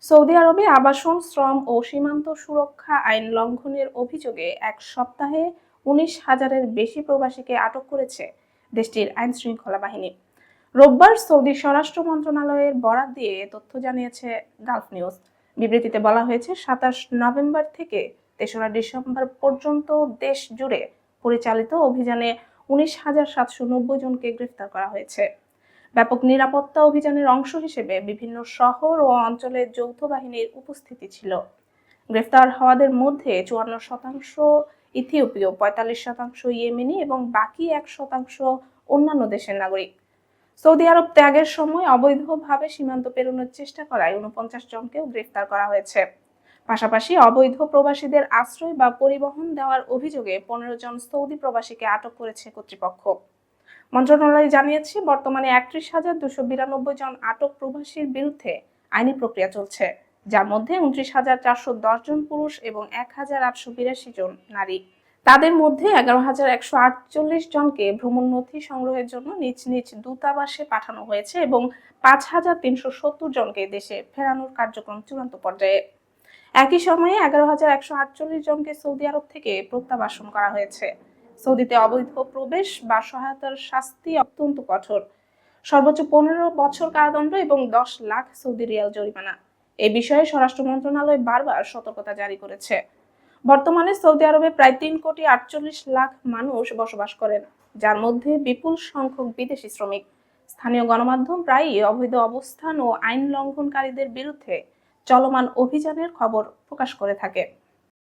Saudi আরবে আবাসন, শ্রম ও সীমান্ত সুরক্ষা আইন লঙ্ঘনের অভিযোগে এক সপ্তাহে 19,000-এর বেশি প্রবাসীকে আটক করেছে দেশটির আইন শৃঙ্খলা বাহিনী। রোববার সৌদি স্বরাষ্ট্র মন্ত্রণালয়ের বরাত দিয়ে তথ্য জানিয়েছে গালফ নিউজ। বিবৃতিতে বলা হয়েছে, 27 নভেম্বর থেকে 3রা ডিসেম্বর পর্যন্ত দেশ জুড়ে পরিচালিত অভিযানে 19,790 জনকে গ্রেফতার করা হয়েছে। ব্যাপক নিরাপত্তা অভিযানের অংশ হিসেবে বিভিন্ন শহর ও অঞ্চলে যৌথ বাহিনীর উপস্থিতি ছিল। গ্রেফতার হওয়াদের মধ্যে 54% ইথিওপীয়, 45% ইয়েমেনি এবং বাকি 1% অন্যান্য দেশের নাগরিক। সৌদি আরব ত্যাগের সময় অবৈধভাবে সীমান্ত পেরোনোর চেষ্টা করায় 49 জনকেও গ্রেফতার করা হয়েছে। পাশাপাশি অবৈধ প্রবাসীদের আশ্রয় বা পরিবহন দেওয়ার অভিযোগে 15 জন সৌদি প্রবাসীকে আটক করেছে কর্তৃপক্ষ। মন্ত্রণালয় জানিয়েছে, বর্তমানে 31,292 জন আটক প্রবাসীর বিরুদ্ধে আইনি প্রক্রিয়া চলছে, যার মধ্যে 29,410 জন পুরুষ এবং 1,882 জন নারী। তাদের মধ্যে 11,148 জনকে ভ্রমণ নথি সংগ্রহের জন্য নিজ নিজ দূতাবাসে পাঠানো হয়েছে এবং 5,370 জনকে দেশে ফেরানোর কার্যক্রম চূড়ান্ত পর্যায়ে। একই সময়ে 11,148 জনকে সৌদি আরব থেকে প্রত্যাবাসন করা হয়েছে। সৌদিতে অবৈধ প্রবেশ বা সহায়তার শাস্তি অত্যন্ত কঠোর, সর্বোচ্চ 15 বছর কারাদণ্ড এবং 10 লাখ সৌদি রিয়াল জরিমানা। এ বিষয়ে স্বরাষ্ট্র মন্ত্রণালয় বারবার সতর্কতা জারি করেছে। বর্তমানে সৌদি আরবে প্রায় 3,48,00,000 মানুষ বসবাস করেন, যার মধ্যে বিপুল সংখ্যক বিদেশি শ্রমিক। স্থানীয় গণমাধ্যম প্রায়ই অবৈধ অবস্থান ও আইন লঙ্ঘনকারীদের বিরুদ্ধে চলমান অভিযানের খবর প্রকাশ করে থাকে।